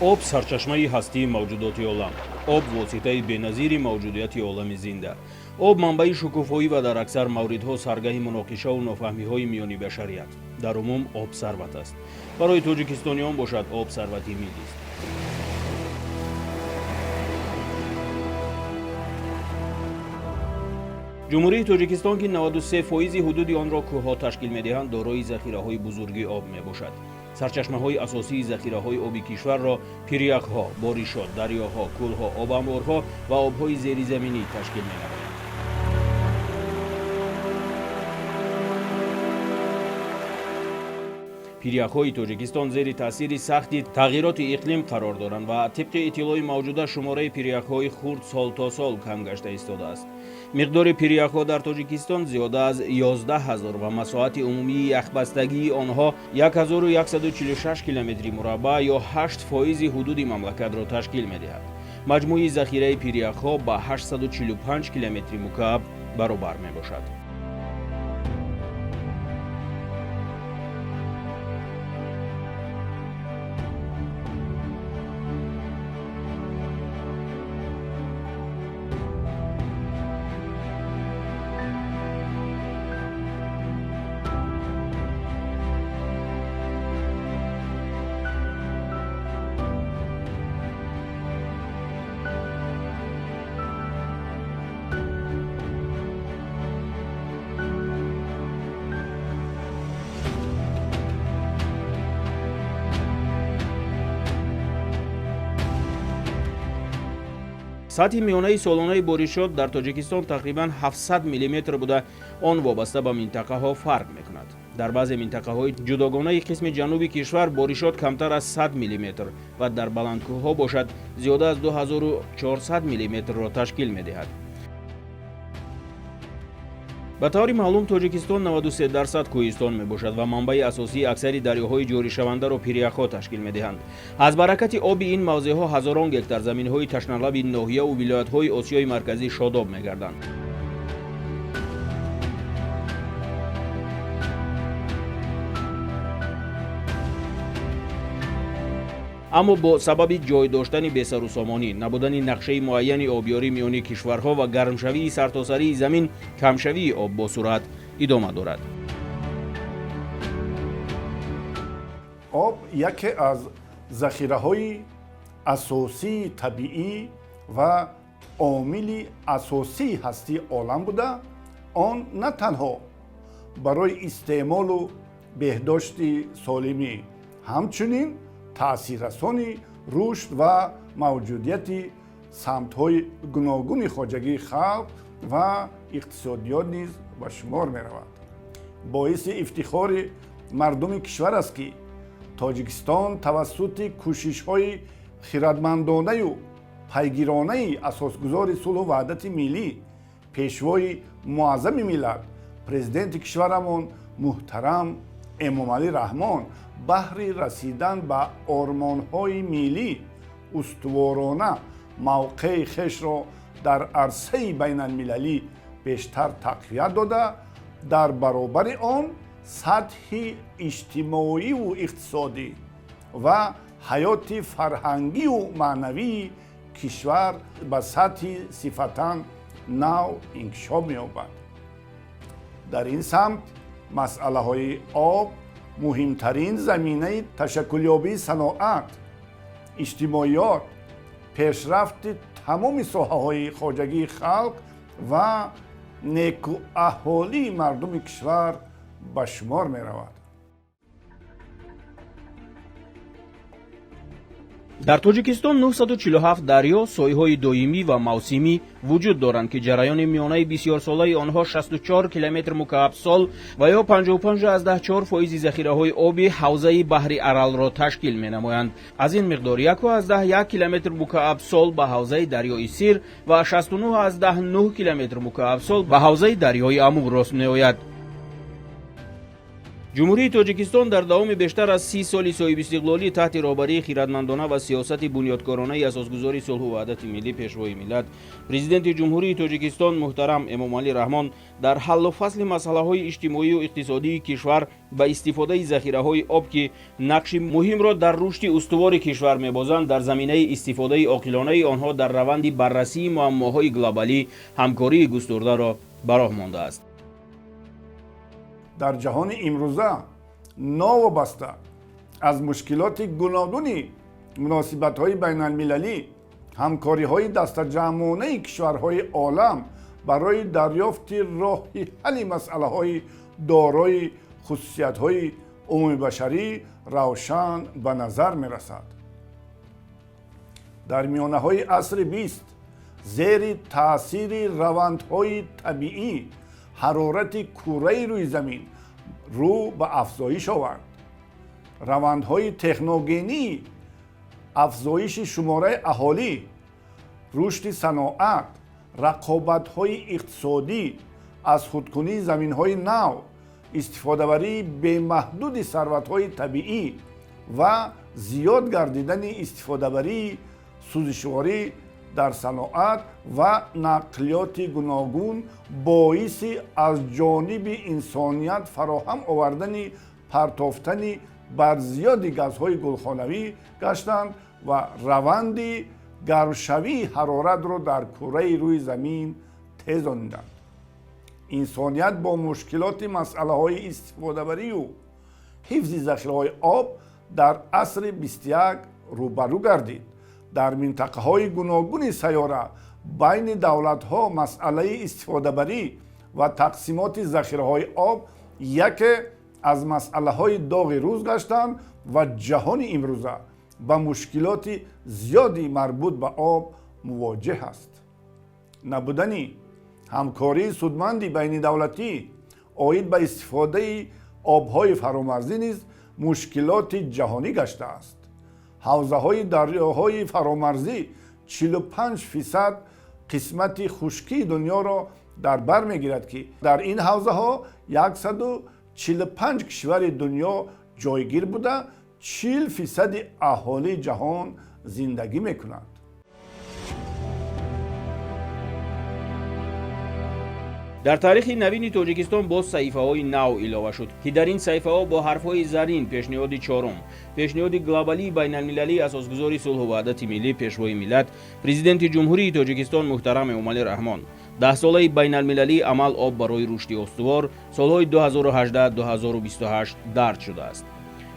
آب سرچشمه هستی موجودات عالم. آب واسطه بی‌نظیر موجودیت عالم زنده. آب منبع شکوفایی و در اکثر موردها سرگاه مناقشه و نافهمی‌های میان بشریت. در عموم آب ثروت است. برای تاجیکستانیان باشد آب ثروتی ملی است. جمهوری تاجیکستان که 93% حدود آن را کوه‌ها تشکیل می‌دهند دارای ذخیره‌های بزرگی آب میباشد. سرچشمه‌های اساسی ذخیره‌های آبی کشور را پیریاک‌ها، باریشات، دریاها، کل‌ها، آب‌انبارها و آب‌های زیرزمینی تشکیل می‌نمایند. پیریاک‌های تاجیکستان زیر تاثیر سختی تغییرات اقلیم قرار دارند و طبق اطلاع موجوده شماره پیریاک‌های خرد سال تا سال کم گشته ایستاده است. مقدار پیریاک‌ها در تاجیکستان زیاده از 11000 و مساحت عمومی یخبستگی آنها 1146 کیلومتر مربع یا 8% حدود مملکت را تشکیل می‌دهد. مجموعی ذخیره پیریاک‌ها به 845 کیلومتر مکعب برابر میباشد. سطح میانه سالانه باریشات در تاجیکستان تقریبا 700 میلیمتر بوده. آن وابسته به منطقه ها فرق میکند. در بعضی منطقه های جداگانه قسم جنوبی کشور باریشات کمتر از 100 میلیمتر و در بلندکوه ها باشد زیاده از 2400 میلیمتر را تشکیل میدهد. به طور معلوم تاجیکستان 93% کوهستان میباشد و منبع اساسی اکثر دریاهای جاری شونده را پیریاک‌ها تشکیل میدهند. از برکت آب این موضعها هزاران گکتار زمین‌های تشنه‌لب ناحیه و ولایت‌های آسیای مرکزی شاداب میگردند. اما با سبب جای داشتن بی‌سر و سامانی، نبودن نقشه معین آبیاری میان کشورها و گرمشوی سرتاسری زمین، کمشوی آب با سرعت ادامه دارد. آب یکی از ذخیره‌های اساسی طبیعی و عامل اساسی هستی عالم بوده. آن نه تنها برای استعمال و بهداشت سالمی، همچنین تأثیررسانی رشد و موجودیت سمت‌های گوناگون خواجگی خلق و اقتصادیات نیز به شمار می‌رود. باعث افتخار مردم کشور است که تاجیکستان توسط کوشش‌های خردمندانه و پیگیرانه اساسگزار صلح و وحدت ملی، پیشوای معظم ملت پرزیدنت کشورمان محترم امامعلی رحمان بهر رسیدن به آرمان‌های ملی استوارانه موقع خویش را در عرصه بین المللی بیشتر تقویت داده، در برابر آن سطح اجتماعی و اقتصادی و حیات فرهنگی و معنوی کشور به سطح صفتاً نو انکشاف می‌یابد. در این سمت مسئله های آب مهمترین زمینه تشکلیابی صناعت، اجتماعیات، پیشرفت تمام ساحه‌های خواجگی خلق و نیکو احوالی مردم کشور به شمار می رود. در تاجیکستان 947 دریا، سایه‌های دائمی و موسمی وجود دارند که جریان میانه بسیار ساله آنها 64 کیلومتر مکعب سال و یا 55.4% ذخیره‌های آبی حوزه بحر ارال را تشکیل می‌نمایند. از این مقدار 1.1 کیلومتر مکعب سال به حوزه دریای سیر و 69.9 کیلومتر مکعب سال به حوزه دریای امور راست می‌آید. ҷумҳурии тоҷикистон дар давоми бештар аз 30 соли соҳибистиқлолӣ таҳти роҳбарии хиратмандона ва сиёсати бунёдкоронаи асосгузори сулҳу ваҳдати миллӣ пешвои миллат президенти ҷумҳурии тоҷикистон муҳтарам эмомалӣ раҳмон дар ҳаллу фасли масъалаҳои иҷтимоию иқтисодии кишвар ба истифодаи захираҳои об ки нақши муҳимро дар рушди устувори кишвар мебозанд дар заминаи истифодаи оқилонаи онҳо дар раванди баррасии муаммоҳои глобалӣ ҳамкории густурдаро ба роҳ мондааст. дар ҷаҳони имрӯза новобаста аз мушкилоти гуногуни муносибатҳои байналмилалӣ ҳамкориҳои дастаҷамъонаи кишварҳои олам барои дарёфти роҳи ҳалли масъалаҳои дорои хусусиятҳои умумибашарӣ равшан ба назар мерасад. дар миёнаҳои асри 20 зери таъсири равандҳои табиӣ ҳарорати кураи рӯи замин рӯ ба афзоиш овард. равандҳои техногенӣ, афзоиши шумораи аҳолӣ, рушди саноат, рақобатҳои иқтисодӣ, азхудкунии заминҳои нав, истифодабарии бемаҳдуди сарватҳои табиӣ ва зиёд гардидани истифодабарии сӯзишворӣ дар саноат ва нақлиёти гуногун боиси аз ҷониби инсоният фароҳам овардани партофтани барзиёди газҳои гулхонавӣ гаштанд ва раванди гармшавии ҳароратро дар кураи рӯи замин тезонинданд. инсоният бо мушкилоти масъалаҳои истифодабарию ҳифзи захираҳои об дар асри 21 рӯбарӯ гардид. дар минтақаҳои гуногуни сайёра байни давлатҳо масъалаи истифодабарӣ ва тақсимоти захираҳои об яке аз масъалаҳои доғи рӯз гаштанд ва ҷаҳони имрӯза ба мушкилоти зиёди марбут ба об мувоҷеҳ аст. набудани ҳамкории судманди байнидавлатӣ оид ба истифодаи обҳои фаромарзӣ низ мушкилоти ҷаҳонӣ гаштааст. ҳавзаҳои дарёҳои фаромарзӣ 45% қисмати хушкии дунёро дар бар мегирад ки дар ин ҳавзаҳо 145 кишвари дунё ҷойгир буда 40% аҳолии ҷаҳон зиндагӣ мекунанд. дар таърихи навини тоҷикистон боз саҳифаҳои нав илова шуд ки дар ин саҳифаҳо бо ҳарфҳои зарин пешниҳоди чорум, пешниҳоди глобалии байналмилалии асосгузори сулҳу ваҳдати миллӣ пешвои миллат президенти ҷумҳурии тоҷикистон муҳтарам эмомалӣ раҳмон 10 солаи байналмилалии амал об барои рушди устувор солҳои 2018-2028 дард шудааст.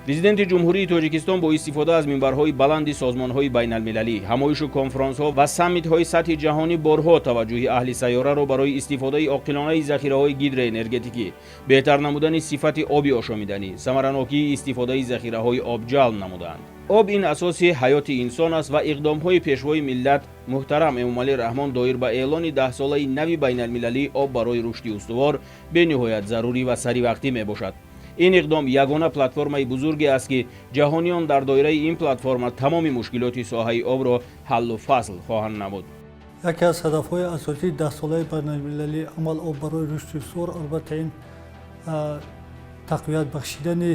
президенти ҷумҳурии тоҷикистон бо истифода аз минбарҳои баланди созмонҳои байналмилалӣ, ҳамоишу конфронсҳо ва саммитҳои сатҳи ҷаҳонӣ борҳо таваҷҷӯҳи аҳли сайёраро барои истифодаи оқилонаи захираҳои гидроэнергетикӣ, беҳтар намудани сифати оби ошомиданӣ, самаранокии истифодаи захираҳои об ҷалб намуданд. об ин асоси ҳаёти инсон аст ва иқдомҳои пешвои миллат муҳтарам эмомалӣ раҳмон доир ба эълони 10 солаи нави байналмилалии об барои рушди устувор бениҳоят зарурӣ ва саривақтӣ мебошад. ин иқдом ягона платформаи бузурге аст ки ҷаҳониён дар доираи ин платформа тамоми мушкилоти соҳаи обро ҳаллу фасл хоҳанд намуд. яке аз ҳадафҳои асосии 10 солаи байналмилалии амал об барои рушди устувор албатта ин тақвият бахшидани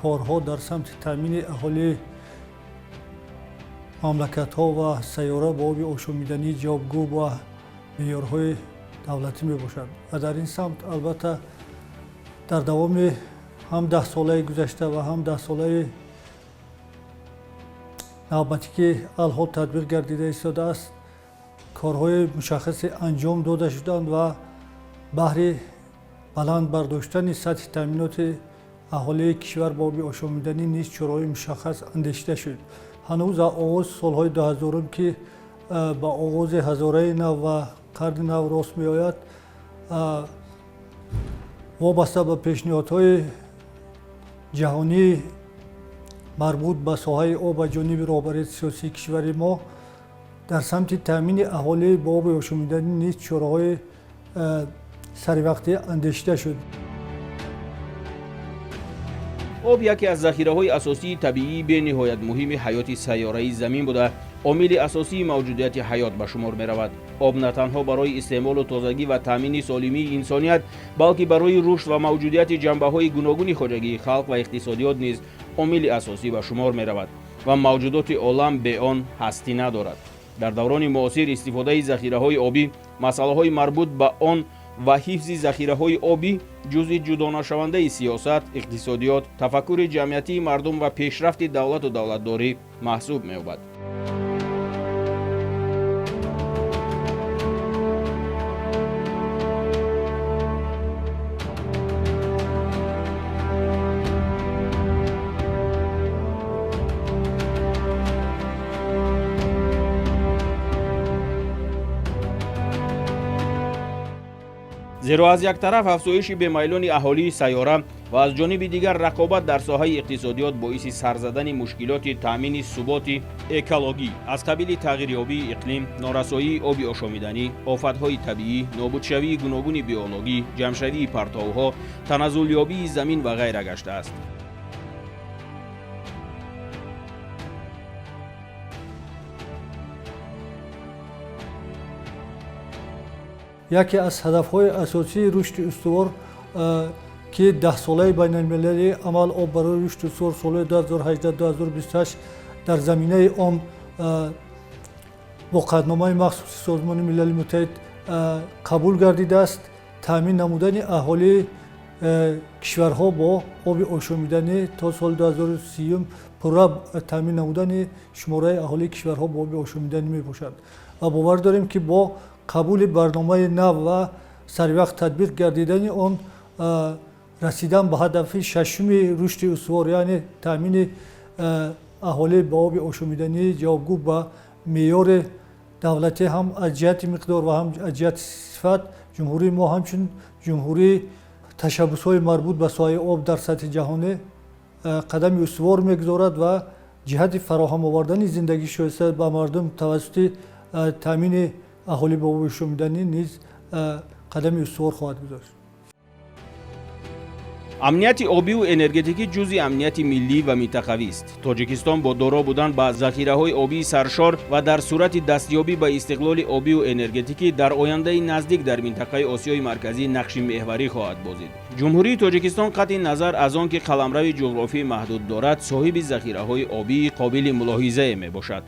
корҳо дар самти таъмини аҳолии мамлакатҳо ва сайёра бо оби ошомиданӣ ҷавобгӯ ба меъёрҳои давлатӣ мебошад ва дар ин самт албатта дар давоми ҳам 10 солаи гузашта ва ҳам 10 солаи навбатӣ ки алҳол татбиқ гардида истодааст корҳои мушаххасе анҷом дода шуданд ва баҳри баланд бардоштани сатҳи таъминоти аҳолии кишвар бо оби ошомиданӣ низ чораҳои мушаххас андешида шуд. ҳанӯз аз оғози солҳои 2000 ки ба оғози ҳазораи нав ва қарни нав рост меояд, вобаста ба пешниҳодҳои ҷаҳонӣ марбут ба соҳаи об ба ҷониби роҳбарияти сиёсии кишвари мо дар самти таъмини аҳолӣ бо оби ошомиданӣ низ чораҳои саривақтӣ андешида шуд. об яке аз захираҳои асосии табиии бениҳоят муҳими ҳаёти сайёраи замин буда عامل اساسی موجودیت حیات به شمار می رود. آب نه تنها برای استعمال و تازگی و تامین سالمی انسانیت، بلکه برای رشد و موجودیت جنبه‌های گوناگون خودجی خلق و اقتصادیات نیز عامل اساسی به شمار می رود و موجودات عالم به آن هستی ندارد. در دوران معاصر استفاده ذخیره‌های آبی، مسائل مربوط به آن و حفظ ذخیره‌های آبی جزء جدا نشونده سیاست، اقتصادیات، تفکر جمعیتی مردم و پیشرفت دولت و دولتداری محسوب می‌یابد. زیرا از یک طرف افزایش بیمیلان اهالی سیاره و از جانب دیگر رقابت در ساحه اقتصادیات باعث سر زدن مشکلات تامین ثبات اکولوژی از قبیل تغییر آبی اقلیم، نارسایی آب آشامیدنی، آفت‌های طبیعی، نابودشوی گوناگون بیولوژی، جمع‌شوی پرتوها، تنزلیابی زمین و غیره گشته است. یکی از هدف‌های اساسی رشد استوار که 10 ساله بین المللی عمل آب برای رشد استوار سال 2018-2028 در زمینه آن با قطعنامه مخصوص سازمان ملل متحد قبول گردیده است. تامین نمودن اهالی کشورها با آب آشامیدنی تا سال 2030 پورا تامین نمودن شماره اهالی کشورها با آب آشامیدنی می باشد و باور داریم که با قبول برنامه نو و سر وقت تطبیق گردیدن آن رسیدن به هدف ششم رشد استوار، یعنی تامین اهالی با آب آشامیدنی جوابگو به معیار دولتی هم از جهت مقدار و هم از جهت صفت، جمهوری ما همچون جمهوری تشبس‌های مربوط به سایه آب در سطح جهانی قدم استوار می‌گذارد و جهت فراهم آوردن زندگی شایسته به مردم توسط تامین اهالی با آب آشامیدنی نیز قدم استوار خواهد گذاشت. امنیت آبی و انرژتیکی جزء امنیت ملی و منطقوی است. تاجیکستان با دارا بودن به ذخیره‌های آبی سرشار و در صورت دستیابی به استقلال آبی و انرژتیکی در آینده نزدیک در منطقه آسیای مرکزی نقش محوری خواهد بازید. جمهوری تاجیکستان قطع نظر از آنکه قلمرو جغرافی محدود دارد، صاحب ذخیره‌های آبی قابل ملاحظه میباشد.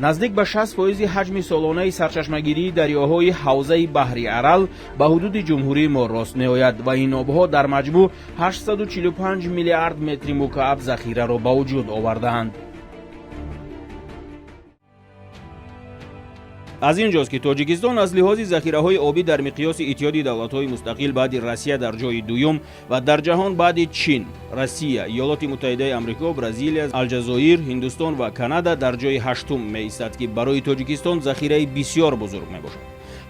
نزدیک به 60% حجم سالانه سرچشمه‌گیری دریاهای حوزه بحر ارال به حدود جمهوری ما راست می‌آید و این آبها در مجموع 845 میلیارد متر مکعب ذخیره را به وجود آورده‌اند. از اینجاست که تاجیکستان از لحاظ ذخیره‌های آبی در مقیاس اتحاد دولت‌های مستقل بعد روسیه در جای دوم و در جهان بعد چین، روسیه، ایالات متحده آمریکا، برزیل، الجزایر، هندوستان و کانادا در جای هشتم می‌ایستد که برای تاجیکستان ذخیره بسیار بزرگ می‌باشد.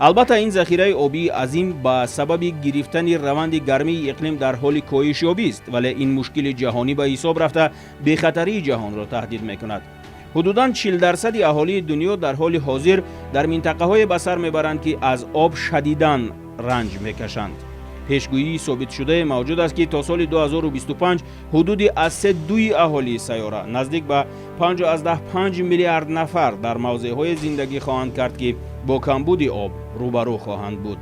البته این ذخیره آبی عظیم به سبب گرفتن روند گرمی اقلیم در حال کاهش یابی است، ولی این مشکل جهانی به حساب رفته بی‌خطری جهان را تهدید می‌کند. حدوداً 40% اهالی دنیا در حال حاضر در منطقه‌های به سر میبرند که از آب شدیداً رنج میکشند. پیشگویی ثابت شده موجود است که تا سال 2025 حدود از 3.2 اهالی سیاره نزدیک به 5.5 میلیارد نفر در موضع‌های زندگی خواهند کرد که با کمبود آب روبرو خواهند بود.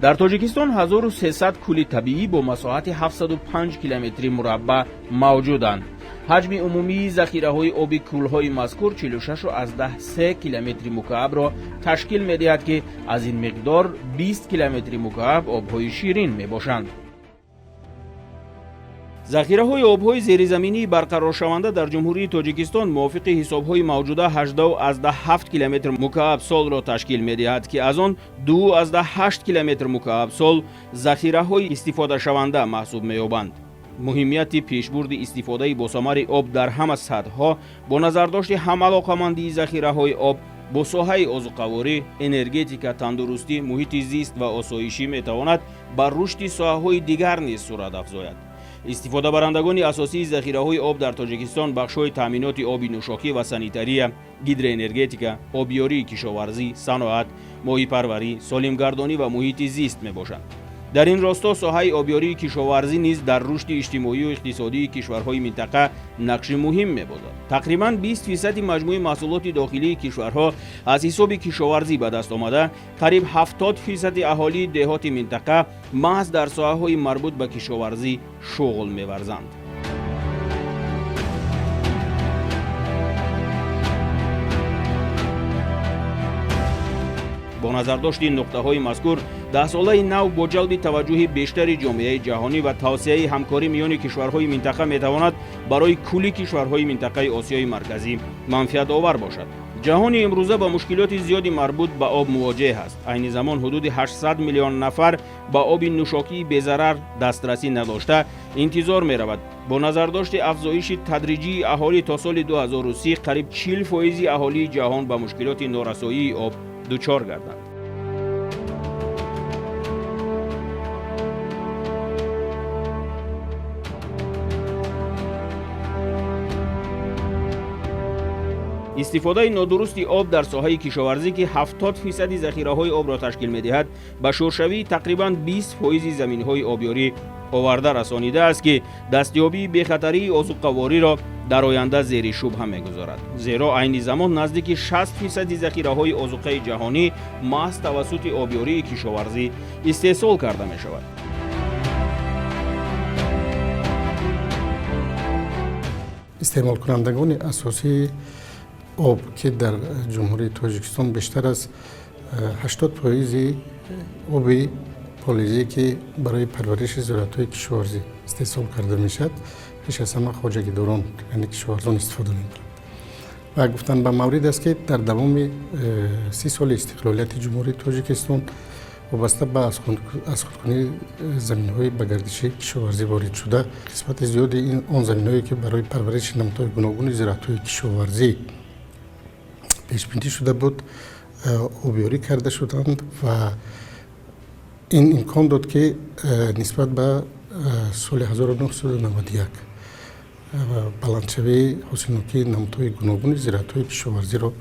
در تاجیکستان 1300 کوه طبیعی با مساحت 705 کیلومتر مربع موجودند. حجم عمومی ذخیره‌های آبی کوه‌های مذکور 46.3 کیلومتر مکعب را تشکیل می‌دهد که از این مقدار 20 کیلومتر مکعب آب‌های شیرین می‌باشند. захираҳои обҳои зеризаминии барқароршаванда дар ҷумҳурии тоҷикистон мувофиқи ҳисобҳои мавҷуда 18,7 километр мукааб солро ташкил медиҳад ки аз он 2,8 километр мукааб сол захираҳои истифодашаванда маҳсуб меёбанд. муҳимияти пешбурди истифодаи босамари об дар ҳама сатҳҳо бо назардошти ҳамалоқамандии захираҳои об бо соҳаи озуқаворӣ, энергетика, тандурустӣ, муҳити зист ва осоишӣ метавонад ба рушди соҳаҳои дигар низ сурат афзояд. истифодабарандагони асосии захираҳои об дар тоҷикистон бахшҳои таъминоти оби нӯшокӣ ва санитария, гидроэнергетика, обёрии кишоварзӣ, саноат, моҳипарварӣ, солимгардонӣ ва муҳити зист мебошанд. дар ин росто соҳаи обёрии кишоварзӣ низ дар рушди иҷтимоию иқтисодии кишварҳои минтақа нақши муҳим мебозад. тақрибан 20% маҷмӯи маҳсулоти дохилии кишварҳо аз ҳисоби кишоварзӣ ба даст омада, қариб 70% аҳолии деҳоти минтақа маҳз дар соҳаҳои марбут ба кишоварзӣ шуғл меварзанд. бо назардошти нуқтаҳои мазкур, даҳсолаи нав бо ҷалби таваҷҷӯҳи бештари ҷомеаи ҷаҳонӣ ва тавсеяи ҳамкорӣ миёни кишварҳои минтақа метавонад барои кулли кишварҳои минтақаи Осиёи марказӣ манфиатовар бошад. ҷаҳони имрӯза ба мушкилоти зиёди марбут ба об мувоҷеҳ аст. айни замон ҳудуди 800 миллион нафар ба оби нӯшокии безарар дастрасӣ надошта интизор меравад. бо назардошти афзоиши тадриҷии аҳолӣ то соли 2030 қариб 40% аҳолии ҷаҳон ба мушкилоти норасоии об дучор гарданд. истифодаи нодурусти об дар соҳаи кишоварзӣ ки 70% захираҳои обро ташкил медиҳад, ба шӯршавии тақрибан 20% заминҳои обёрӣ оварда расонидааст ки дастёбии бехатарии озуқавориро дар оянда зери шубҳа мегузорад. зеро айни замон наздики 60% захираҳои озуқаи ҷаҳонӣ маҳз тавассути обёрии кишоварзӣ истеҳсол карда мешавад. истеъмолкунандагони асосии об ки дар ҷумҳурии тоҷикистон бештар аз 80% оби полизӣ ки барои парвариши зироатҳои кишоварзӣ истеҳсол карда мешавад, пеш аз ҳама хоҷагидорон, яъне кишоварзон истифода мебаранд. ва гуфтан ба маврид аст ки дар давоми 30 соли истиқлолияти ҷумҳурии тоҷикистон вобаста ба азхудкунии заминҳои ба гардиши кишоварзӣ ворид шуда, қисмати зиёди он заминҳое ки барои парвариши намудҳои гуногуни зироатҳои кишоварзӣ пешбинӣ шуда буд, обёрӣ карда шуданд ва ин имкон дод ки нисбат ба соли 1991 баландшавии ҳосилнокии намудҳои гуногуни зироатҳои кишоварзиро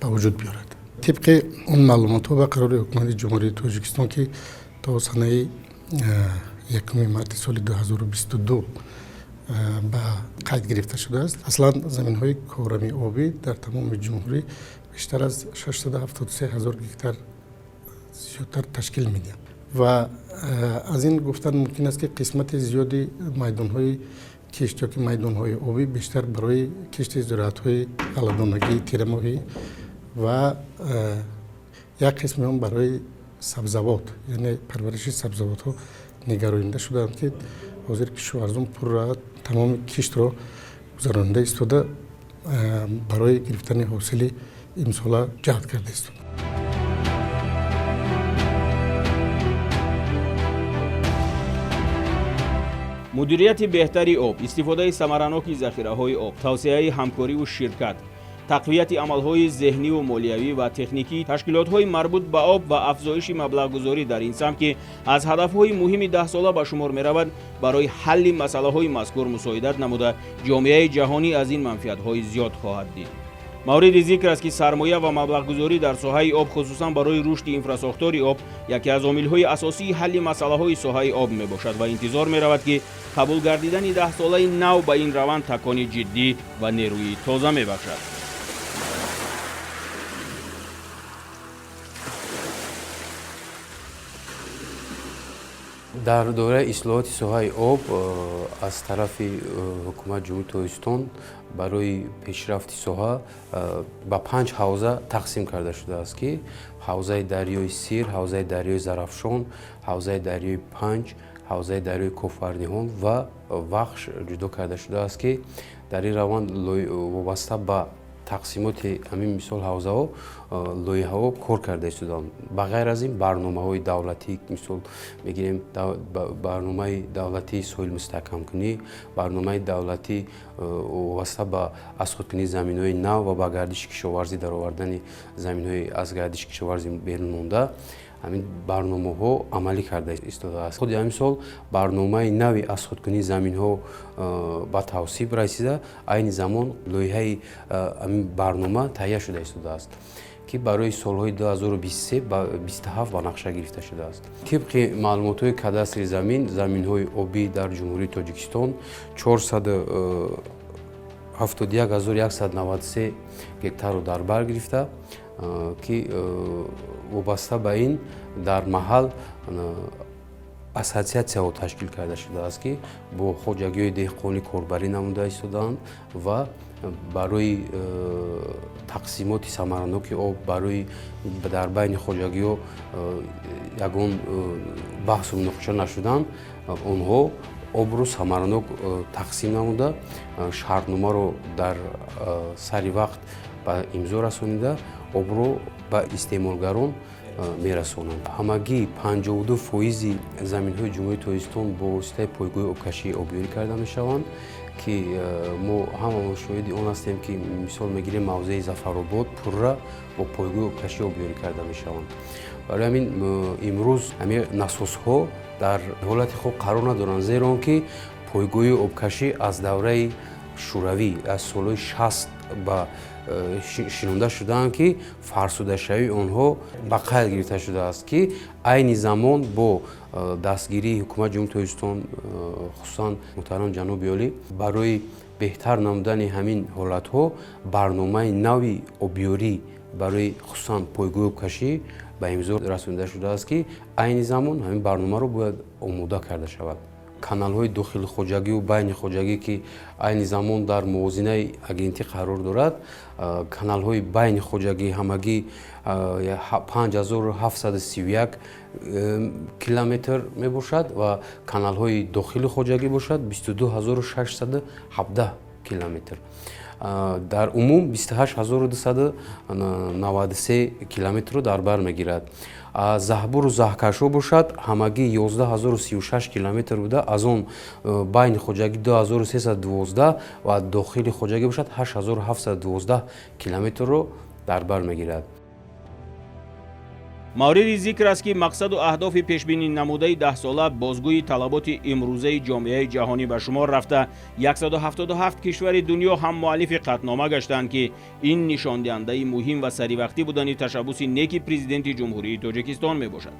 ба вуҷуд биёрад. тибқи он маълумотҳо ва қарори ҳукумати ҷумҳурии тоҷикистон ки то санаи 1 марти соли 2022 ба қайд гирифта шудааст, аслан заминҳои корами обӣ дар тамоми ҷумҳурӣ бештар аз 673 000 гектар зиёдтар ташкил медиҳад. ва аз ин гуфтан мумкин аст ки қисмати зиёди майдонҳои кишт ёки майдонҳои обӣ бештар барои кишти зироатҳои ғалладонагии тирамоҳӣ ва як қисми он барои сабзавот, яъне парвариши сабзавотҳо нигаронда шуданд ки ҳозир кишоварзон пурра тамоми киштро гузаронда истода барои гирифтани ҳосили имсола ҷаҳд карда истода. мудирияти беҳтари об, истифодаи самараноки захираҳои об, тавсеяи ҳамкориву ширкат, тақвияти амалҳои зеҳниву молиявӣ ва техникӣ, ташкилотҳои марбут ба об ва афзоиши маблағгузорӣ дар ин самт ки аз ҳадафҳои муҳими 10 сола ба шумор меравад, барои ҳалли масъалаҳои мазкур мусоидат намуда ҷомеаи ҷаҳонӣ аз ин манфиатҳои зиёд хоҳад дид. мавриди зикр аст ки сармоя ва маблағгузорӣ дар соҳаи об, хусусан барои рушди инфрасохтори об, яке аз омилҳои асосии ҳалли масъалаҳои соҳаи об мебошад ва интизор меравад ки қабул гардидани 10 солаи нав ба ин раванд такони ҷиддӣ ва нерӯи тоза мебахшад. дар дораи ислоҳоти соҳаи об аз тарафи ҳукумати ҷумҳурии тоҷикистон барои пешрафти соҳа ба 5 ҳавза тақсим карда шудааст ки ҳавзаи дарёи Сир, ҳавзаи дарёи Зарафшон, ҳавзаи дарёи Панҷ, ҳавзаи дарёи кофарниҳон ва вахш ҷудо карда шудааст, ки дар ин раванд вобаста ба тақсимоти ҳамин мисол ҳавзаҳо лоиҳаҳо кор карда истоданд. Ба ғайр аз ин барномаҳои давлатӣ, мисол мегирем барномаи давлатии соил мустаҳкамкунӣ, барномаи давлатӣ вобаста ба азхудкунии заминҳои нав ва ба гардиши кишоварзӣ даровардани заминҳои аз гардиши кишоварзӣ берун монда, ҳамин барномаҳо амалӣ карда истодааст. худи ҳамин сол барномаи нави азхудкунии заминҳо ба тавсиб расида, айни замон лоиҳаи ҳамин барнома таҳия шуда истодааст, ки барои солҳои 2023-27 ба нақша гирифта шудааст. Тибқи маълумотҳои кадастри замин, заминҳои обӣ дар ҷумҳурии Тоҷикистон 471,193 гектарро дар бар гирифта, ки вобаста ба ин дар маҳал ассотсиатсияҳо ташкил карда шудааст, ки бо хоҷагиҳои деҳқонӣ корбарӣ намуда истодаанд ва барои тақсимоти самараноки об барои дар байни хоҷагиҳо ягон баҳсу муноқиша нашуданд, онҳо обро самаранок тақсим намуда, шартномаро дар сари вақт ба имзо расонида, обро ба истеъмолгарон мерасонанд. Ҳамагӣ 52% заминҳои ҷумҳурии Тоҷикистон бо воситаи пойгоҳи обкашии обёрӣ карда мешаванд, ки мо ҳамамо шоҳиди он ҳастем, ки мисол мегирем мавзеи Зафаробод пурра бо пойгоҳи обкашии обёрӣ карда мешаванд. барои ҳамин имрӯз ҳамин насосҳо дар ҳолати хуб қарор надоранд, зеро он ки пойгоҳи обкашӣ аз давраи шӯравӣ аз солҳои 60 ба шинонда шудаанд, ки фарсудашавии онҳо ба қайд гирифта шудааст, ки айни замон бо дастгирии ҳукумати ҷумҳурии Тоҷикистон, хусусан муҳтарам ҷаноби олӣ, барои беҳтар намудани ҳамин ҳолатҳо барномаи нави обёрӣ барои хусусан пойгоҳи обкашӣ ба имзо расонида шудааст, ки айни замон ҳамин барномаро бояд омода карда шавад. Каналҳои дохили хоҷагиву байни хоҷагӣ, ки айни замон дар мувозинаи агентӣ қарор дорад, каналҳои байни хоҷагӣ ҳамагӣ 5731 километр мебошад ва каналҳои дохили хоҷагӣ бошад 22617 километр. дар умум 28293 километрро дар бар мегирад. заҳбуру заҳкашҳо бошад ҳамагӣ 11036 километр буда, аз он байни хоҷагӣ 2312 ва дохили хоҷагӣ бошад 8712 километрро дар бар мегирад. мавриди зикр аст, ки мақсаду аҳдофи пешбинӣ намудаи 10-сола бозгӯи талаботи имрӯзаи ҷомеаи ҷаҳонӣ ба шумор рафта, 177 кишвари дунё ҳам муаллифи қатнома гаштанд, ки ин нишондиҳандаи муҳим ва саривақтӣ будани ташаббуси неки президенти ҷумҳурии Тоҷикистон мебошад.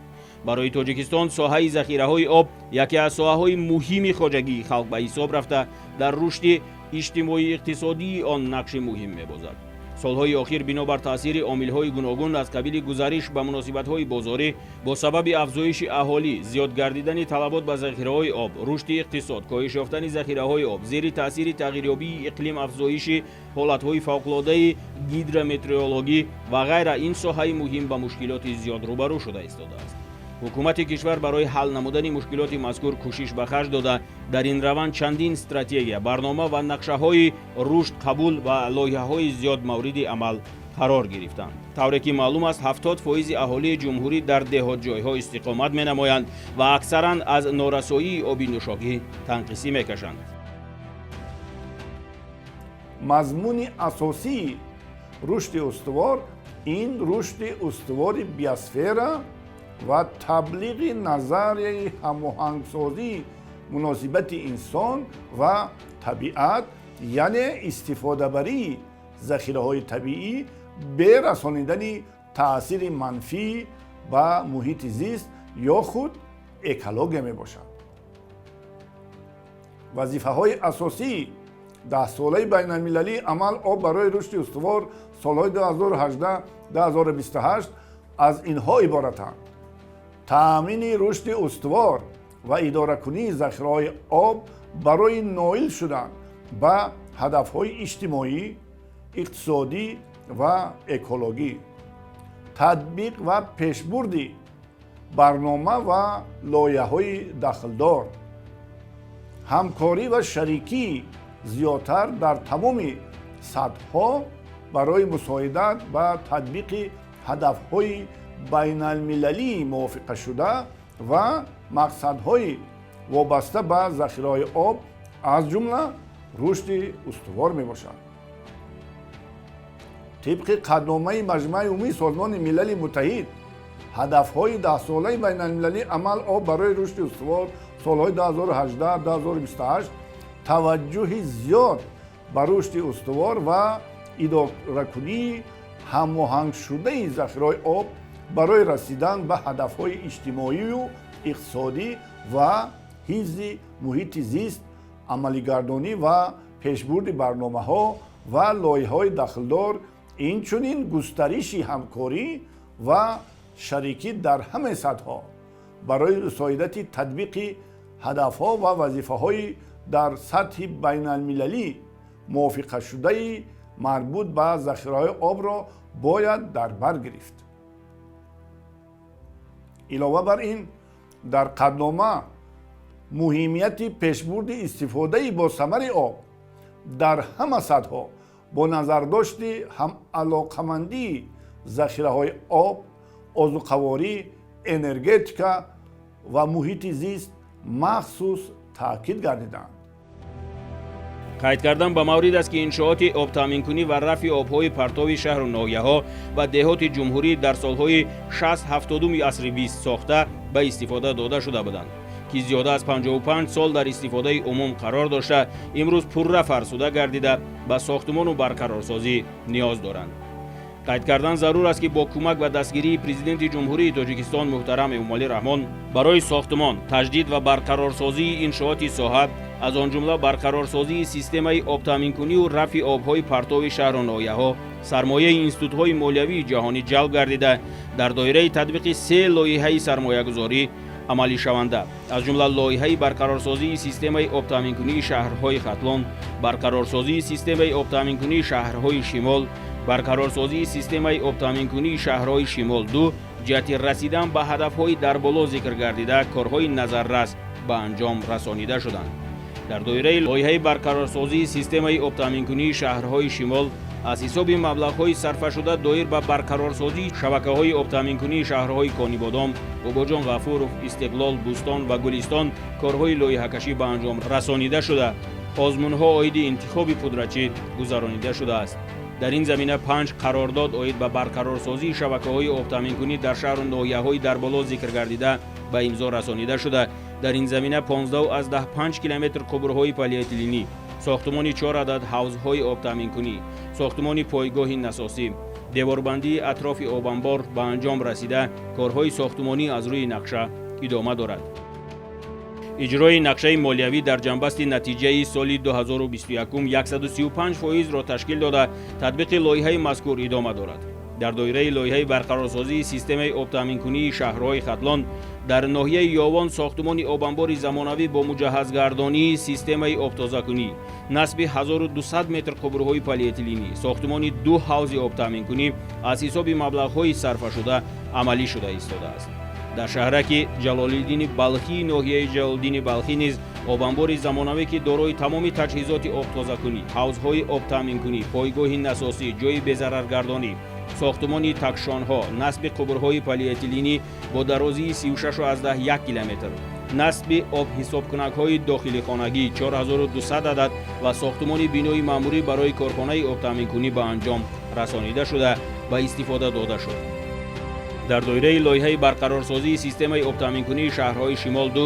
барои Тоҷикистон соҳаи захираҳои об яке аз соҳаҳои муҳими хоҷагии халқ ба ҳисоб рафта, дар рушди иҷтимоӣ-иқтисодии он нақши муҳим мебозад. солҳои охир бинобар таъсири омилҳои гуногун аз қабили гузариш ба муносибатҳои бозорӣ бо сабаби афзоиши аҳолӣ, зиёд гардидани талабот ба захираҳои об, рушди иқтисод, коҳиш ёфтани захираҳои об, зери таъсири тағйирёбии иқлим, афзоиши ҳолатҳои фавқулодаи гидрометеорологӣ ва ғайра, ин соҳаи муҳим ба мушкилоти зиёд рӯбарӯ шуда истодааст. ҳукумати кишвар барои ҳал намудани мушкилоти мазкур кӯшиш ба харҷ дода, дар ин раванд чандин стратегия, барнома ва нақшаҳои рушд, қабул ва лоиҳаҳои зиёд мавриди амал қарор гирифтанд. тавре ки маълум аст, 70% аҳолии ҷумҳурӣ дар деҳотҷойҳо истиқомат менамоянд ва аксаран аз норасоии оби нӯшокӣ танқисӣ мекашанд. мазмуни асосии рушди устувор ин рушди устувори биосфера ва таблиғи назарияи ҳамоҳангсозии муносибати инсон ва табиат, яъне истифодабарии захираҳои табиӣ бе расонидани таъсири манфӣ ба муҳити зист ё худ экология мебошад. вазифаҳои асосии 10-солаи байналмилалии амал об барои рушди устувор солҳои 2018-2028 аз инҳо иборатанд: таъмини рушди устувор ва идоракунии захираҳои об барои ноил шудан ба ҳадафҳои иҷтимоӣ, иқтисодӣ ва экологӣ, татбиқ ва пешбурди барнома ва лоиҳаҳои дахлдор, ҳамкорӣ ва шарикӣ зиёдтар дар тамоми сатҳҳо барои мусоидат ба татбиқи ҳадафҳои байналмилалии мувофиқашуда ва мақсадҳои вобаста ба захираҳои об, аз ҷумла рушди устувор мебошад. тибқи қадномаи Маҷмӯи умумии Созмони Милали Муттаҳид, ҳадафҳои 10-солаи байналмилалии амал об барои рушди устувор солҳои 2018-2028 таваҷҷӯҳи зиёд ба рушди устувор ва идоракунии ҳамоҳангшудаи захираҳои об барои расидан ба ҳадафҳои иҷтимоию иқтисодӣ ва ҳифзи муҳити зист, амалигардонӣ ва пешбурди барномаҳо ва лоиҳаҳои дахлдор, инчунин густариши ҳамкорӣ ва шарикӣ дар ҳамаи сатҳҳо барои мусоидати татбиқи ҳадафҳо ва вазифаҳои дар сатҳи байналмилалӣ мувофиқашудаи марбут ба захираҳои обро бояд дар бар гирифт. илова бар ин, дар қаднома муҳимияти пешбурди истифодаи босамари об дар ҳама сатҳҳо бо назардошти ҳамалоқамандии захираҳои об, озуқаворӣ, энергетика ва муҳити зист махсус таъкид гардиданд. қайд кардан ба маврид аст ки иншооти обтаъминкунӣ ва рафъи обҳои партови шаҳру ноҳияҳо ва деҳоти ҷумҳурӣ дар солҳои 60-70-уми асри 20 сохта ба истифода дода шуда буданд, ки зиёда аз 55 сол дар истифодаи умум қарор дошта, имрӯз пурра фарсуда гардида ба сохтмону барқарорсозӣ ниёз доранд. қайд кардан зарур аст ки бо кӯмак ва дастгирии президенти ҷумҳурии Тоҷикистон муҳтарам Эмомалӣ Раҳмон барои сохтмон, таҷдид ва барқарорсозии иншооти соҳа, аз он ҷумла барқарорсозии системаи обтаъминкунию рафъи обҳои партови шаҳру ноҳияҳо, сармояи институтҳои молиявии ҷаҳонӣ ҷалб гардида, дар доираи татбиқи 3 лоиҳаи сармоягузорӣ амалишаванда, аз ҷумла лоиҳаи барқарорсозии системаи обтаъминкунии шаҳрҳои Хатлон, барқарорсозии системаи обтаъминкунии шаҳрҳои Шимол, барқарорсозии системаи обтаъминкунии шаҳрҳои Шимол-2 ҷиҳати расидан ба ҳадафҳои дар боло зикр гардида корҳои назаррас ба анҷом расонида шуданд. дар доираи лоиҳаи барқарорсозии системаи обтаъминкунии шаҳрҳои Шимол, аз ҳисоби маблағҳои сарфашуда доир ба барқарорсозии шабакаҳои обтаъминкунии шаҳрҳои Конибодом, Бобоҷон Ғафуров, Истиқлол, Бӯстон ва Гулистон корҳои лоиҳакашӣ ба анҷом расонида шуда, озмунҳо оиди интихоби пудратчӣ гузаронида шудааст. дар ин замина 5 қарордод оид ба барқарорсозии шабакаҳои обтаъминкунӣ дар шаҳру ноҳияҳои дар боло зикр гардида ба имзо расонида шуда, дар ин замина 15,5 километр қубурҳои полиэтиленӣ, сохтмони 4 адад ҳавзҳои обтаъминкунӣ, сохтмони пойгоҳи насосӣ, деворбандии атрофи обанбор ба анҷом расида, корҳои сохтмонӣ аз рӯи нақша идома дорад. иҷрои нақшаи молиявӣ дар ҷанбасти натиҷаи соли 2021 135%-ро ташкил дода, татбиқи лоиҳаи мазкур идома дорад. дар доираи лоиҳаи барқарорсозии системаи обтаъминкунии шаҳрҳои Хатлон, дар ноҳияи Ёвон сохтмони обанбори замонавӣ бо муҷаҳҳазгардонии системаи обтозакунӣ, насби 1200 метр қубурҳои полиэтиленӣ, сохтмони 2 ҳавзи обтаъминкунӣ аз ҳисоби маблағҳои сарфашуда амалӣ шуда истодааст. дар шаҳраки Ҷалолиддини Балхии ноҳияи Ҷалолиддини Балхӣ низ обанбори замонавӣ ки дорои тамоми таҷҳизоти обтозакунӣ, ҳавзҳои обтаъминкунӣ, пойгоҳи насосӣ, ҷойи безараргардонӣ, сохтмони такшонҳо, насби қубурҳои полиэтиленӣ бо дарозии 36,1 километр, насби обҳисобкунакҳои дохилихонагӣ 4200 адад ва сохтмони бинои маъмурӣ барои корхонаи обтаъминкунӣ ба анҷом расонида шуда ба истифода дода шуд. дар доираи лоиҳаи барқарорсозии системаи обтаъминкунии шаҳрҳои Шимол-2,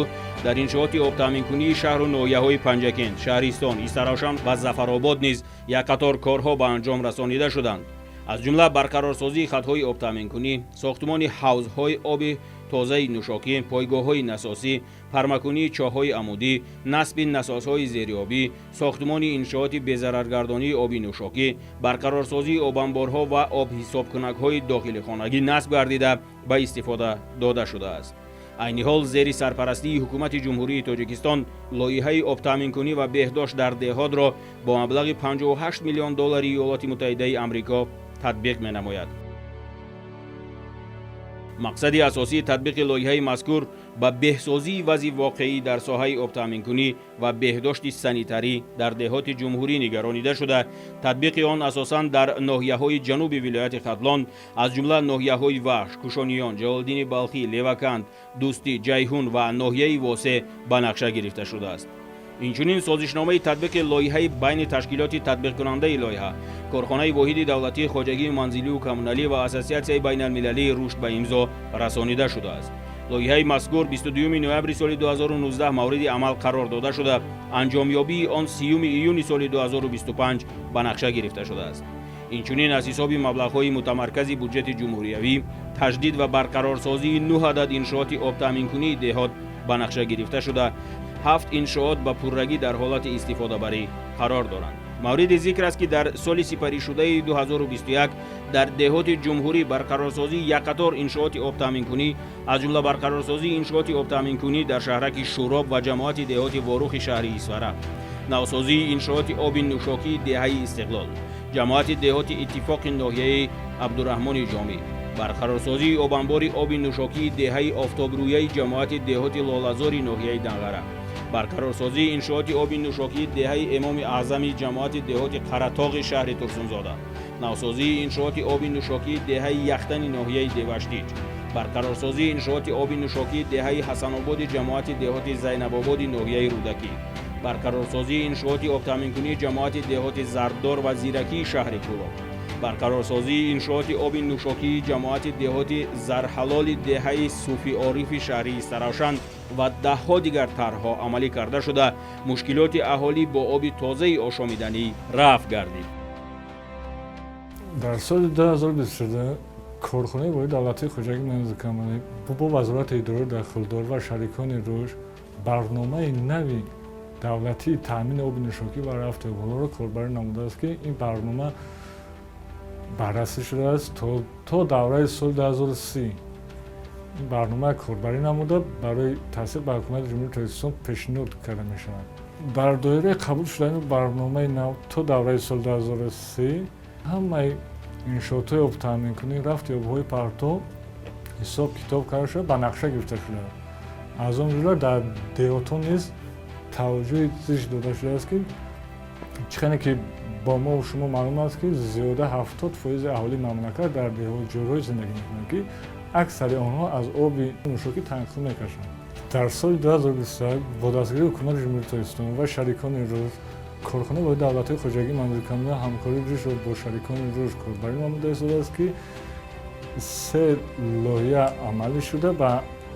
дар иншооти обтаъминкунии шаҳру ноҳияҳои Панҷакент, Шаҳристон, Истаравшан ва Зафаробод низ як қатор корҳо ба анҷом расонида шуданд. аз ҷумла барқарорсозии хатҳои обтаъминкунӣ, сохтмони ҳавзҳои оби тозаи нӯшокӣ, пойгоҳҳои насосӣ, пармакунии чоҳҳои амудӣ, насби насосҳои зериобӣ, сохтмони иншооти безараргардонии оби нӯшокӣ, барқарорсозии обанборҳо ва обҳисобкунакҳои дохилихонагӣ насб гардида ба истифода дода шудааст. айни ҳол зери сарпарастии ҳукумати ҷумҳурии Тоҷикистон лоиҳаи обтаъминкунӣ ва беҳдошт дар деҳотро бо маблағи $58 миллион Иёлоти Муттаҳидаи Амрико татбиқ менамояд. мақсади асосии татбиқи лоиҳаи мазкур ба беҳсозии вазъи воқеӣ дар соҳаи обтаъминкунӣ ва беҳдошти санитарӣ дар деҳоти ҷумҳурӣ нигаронида шуда, татбиқи он асосан дар ноҳияҳои ҷануби вилояти Хатлон, аз ҷумла ноҳияҳои Вахш, Кушониён, Ҷалолиддини Балхӣ, Леваканд, Дӯстӣ, Ҷайҳун ва ноҳияи Восе ба нақша гирифта шудааст. инчунин созишномаи татбиқи лоиҳаи байни ташкилоти татбиқкунандаи лоиҳа, корхонаи воҳиди давлатии хоҷагии манзилию коммуналӣ ва ассотсиатсияи байналмилалии рушд ба имзо расонида шудааст. лоиҳаи мазкур 22 ноябри соли 2019 мавриди амал қарор дода шуда, анҷомёбии он 30 июни соли 2025 ба нақша гирифта шудааст. инчунин аз ҳисоби маблағҳои мутамаркази буҷети ҷумҳуриявӣ, таҷдид ва барқарорсозии 9 адад иншооти обтаъминкунии деҳот ба нақша гирифта шуда, 7 иншоот ба пуррагӣ дар ҳолати истифодабарӣ қарор доранд. мавриди зикр аст ки дар соли сипаришудаи 2021 дар деҳоти ҷумҳурӣ барқарорсозии як қатор иншооти обтаъминкунӣ, аз ҷумла барқарорсозии иншооти обтаъминкунӣ дар шаҳраки Шӯроб ва ҷамоати деҳоти Ворухи шаҳри Исфара, навсозии иншооти оби нӯшокии деҳаи Истиқлол, ҷамоати деҳоти Иттифоқи ноҳияи Абдураҳмони Ҷомӣ, барқарорсозии обанбори оби нӯшокии деҳаи Офтобрӯяи ҷамоати деҳоти Лолазори ноҳияи Данғара, барқарорсозии иншооти оби нӯшокии деҳаи Эмоми Аъзами ҷамоати деҳоти Қаратоғи шаҳри Турсунзода, навсозии иншооти оби нӯшокии деҳаи Яхтани ноҳияи Деваштиҷ, барқарорсозии иншооти оби нӯшокии деҳаи Ҳасанободи ҷамоати деҳоти Зайнабободи ноҳияи Рӯдакӣ, барқарорсозии иншооти обтаъминкунии ҷамоати деҳоти Зарбдор ва Зиракии шаҳри Кӯлоб, барқарорсозии иншооти оби нӯшокии ҷамоати деҳоти Зарҳалоли деҳаи Суфи Орифи шаҳри Истаравшан ва даҳҳо дигар тарҳҳо амалӣ карда шуда, мушкилоти аҳолӣ бо оби тозаи ошомиданӣ рафъ гардид. дар соли 2024 корхонаи воҳиди давлатии хоҷагии манзилии коммуналӣ бо вазорати идораи дахилдор ва шарикони рушд барномаи нави давлатии таъмини оби нӯшокӣ ва рафти обҳолоро корбарӣ намудааст, ки ин барнома баррасӣ шудааст то давраи соли 2030. ин барнома корбарӣ намуда барои тасдиқ ба ҳукумати ҷумҳурии Тоҷикистон пешниҳод карда мешавад. дар доираи қабул шудани барномаи нав то давраи соли 2030 ҳамаи иншоотҳои обтаъминкунӣ рафти обҳои партов ҳисоб китоб карда шуда ба нақша гирифта шудааст. аз он ҷумла дар деҳотҳо низ таваҷҷӯҳи зиш дода шудааст, ки чихеле ки бо мо шумо маълум аст, ки зиёда 70% аҳолии мамлакат дар ҷойҳои зиндагӣ мекунанд, ки аксари онҳо аз оби нӯшокӣ танқил мекашанд. дар соли 2021 бо дастгирии ҳукумати ҷумҳурии Тоҷикистон ва шарикони рушд, корхонаи воҳиди давлатии хоҷагии манзилии коммуналӣ ҳамкории рушд бо шарикони рушд корбарӣ намуда истодааст, ки 3 лоиҳа амалӣ шуда ба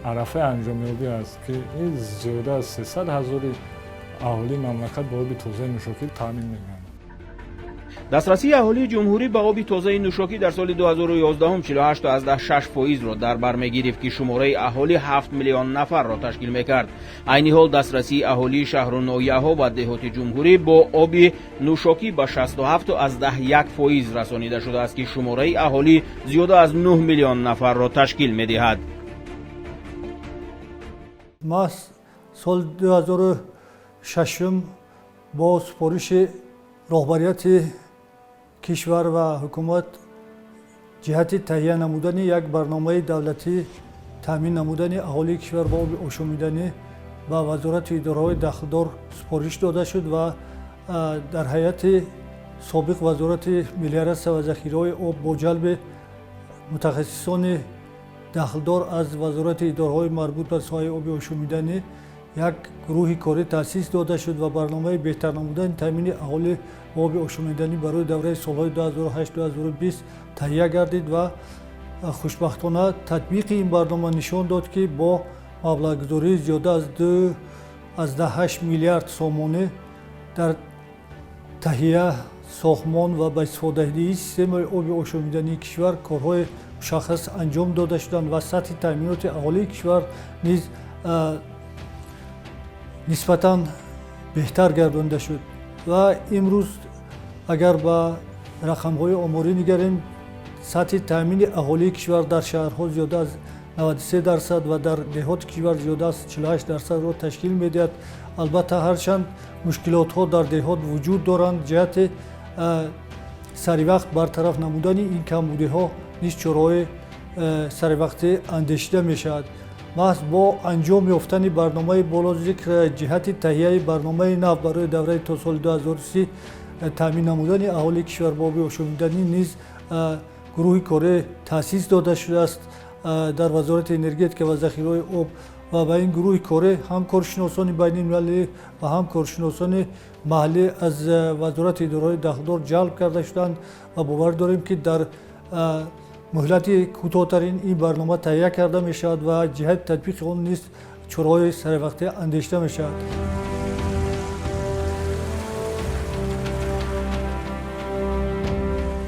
арафаи анҷомёбӣ аст, ки ин зиёда аз 300 ҳазори аҳолии мамлакат ба оби тозаи нӯшокӣ таъмин мекунад. дастрасии аҳолии ҷумҳурӣ ба оби тозаи нӯшокӣ дар соли 2011 48.6%-ро дар бар мегирифт, ки шумораи аҳолӣ 7 миллион нафарро ташкил мекард. айни ҳол дастрасии аҳолии шаҳру ноҳияҳо ва деҳоти ҷумҳурӣ бо оби нӯшокӣ ба 67.1% расонида шудааст, ки шумораи аҳолӣ зиёда аз 9 миллион нафарро ташкил медиҳад. мас соли 2006 бо супориши роҳбарияти кишвар ва ҳукумат ҷиҳати таҳия намудани як барномаи давлатӣ таъмин намудани аҳолии кишвар ба оби ошомиданӣ ба вазорати идораҳои дахлдор супориш дода шуд ва дар ҳайати собиқ вазорати мелиорасия ва захираҳои об бо ҷалби мутахассисони дахлдор аз вазорати идораҳои марбут ба соҳаи оби ошомиданӣ як гурӯҳи корӣ таъсис дода шуд ва барномаи беҳтар намудани таъмини аҳолӣ ба оби ошомиданӣ барои давраи солҳои 2008-2020 таҳия гардид ва хушбахтона татбиқи ин барнома нишон дод, ки бо маблағгузории зиёда аз 2.8 миллиард сомонӣ дар таҳия, сохмон ва ба истифодаҳии системаи оби ошомидании кишвар корҳои мушаххас анҷом дода шуданд ва сатҳи таъминоти аҳолии кишвар низ нисбатан беҳтар гардонида шуд. ва имрӯз агар ба рақамҳои оморӣ niгарем, сатҳи таъмини аҳолии кишвар дар шаҳрҳо зиёда аз 93% ва дар деҳоти кишвар зиёда аз 48%-ро ташкил медиҳад. албатта ҳарчанд мушкилотҳо дар деҳот вуҷуд доранд, ҷиҳати саривақт бартараф намудани ин камбудиҳо низ чораҳои سروقتی اندیشیده می شود. محض با انجام یافتن برنامه بالا ذکر جهت تهیه برنامه نو برای دوره تا سال 2030 تامین نمودن اهالی کشور با آب آشامیدنی نیز گروه کاری تأسیس داده شده است در وزارت انرژی و ذخیره آب و به این گروه کاری هم کارشناسان بین المللی و هم کارشناسان محلی از وزارت اداره داخل جلب کرده شدند و باور داریم که در مهلت کوتاه‌ترین این برنامه تهیه کرده می شود و جهت تطبیق آن نیز چراهای سروقتی اندیشیده می شود.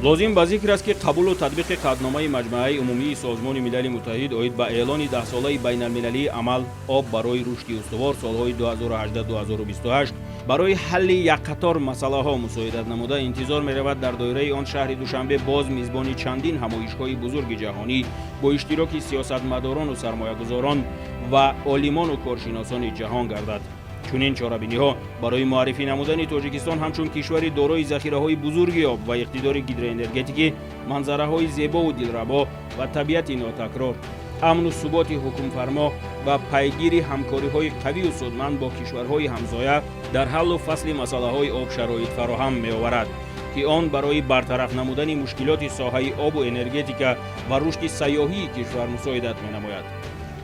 لازم ба зикр аст ки қабулу татбиқи қадномаи маҷмӯаи умумии созмони милали муттаҳид оид ба эълони 10-солаи байналмилалии амал об барои рушди устувор солҳои 2018-2028 барои ҳалли якқатор масъалаҳо мусоидат намуда интизор меравад дар доираи он шаҳри душанбе боз мизбони чандин ҳамоишҳои бузурги ҷаҳонӣ бо иштироки сиёсатмадорону сармоягузорон ва олимону коршиносони ҷаҳон гардад. чунин чорабиниҳо барои муаррифӣ намудани тоҷикистон ҳамчун кишвари дорои захираҳои бузурги об ва иқтидори гидроэнергетикӣ, манзараҳои зебову дилрабо ва табиати нотакрор, амну суботи ҳукмфармо ва пайгири ҳамкориҳои қавию судманд бо кишварҳои ҳамсоя дар ҳаллу фасли масъалаҳои об шароит фароҳам меоварад ки он барои бартараф намудани мушкилоти соҳаи обу энергетика ва рушди сайёҳии кишвар мусоидат менамояд.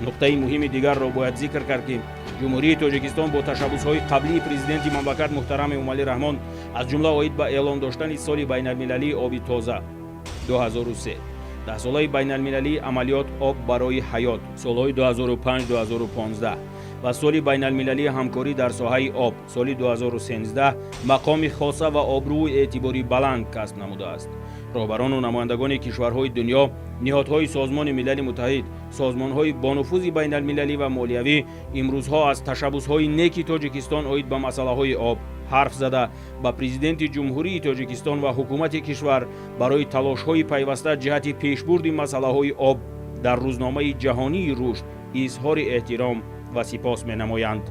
нуқтаи муҳими дигарро бояд зикр кард ки ҷумҳурии тоҷикистон бо ташаббусҳои қаблии президенти мамлакат муҳтарам эмомалӣ раҳмон аз ҷумла оид ба эълон доштани соли байналмилалии оби тоза 2003, даҳсолаи байналмилалии амалиёт об барои ҳаёт солҳои 2005-2015 ва соли байналмилалии ҳамкорӣ дар соҳаи об соли 2013 мақоми хоса ва обрӯву эътибори баланд касб намудааст. роҳбарону намояндагони кишварҳои дунё, ниҳодҳои созмони милали муттаҳид, созмонҳои бонуфузи байналмилалӣ ва молиявӣ имрӯзҳо аз ташаббусҳои неки тоҷикистон оид ба масъалаҳои об ҳарф зада ба президенти ҷумҳурии тоҷикистон ва ҳукумати кишвар барои талошҳои пайваста ҷиҳати пешбурди масъалаҳои об дар рӯзномаи ҷаҳонии рушд изҳори эҳтиром ва сипос менамоянд.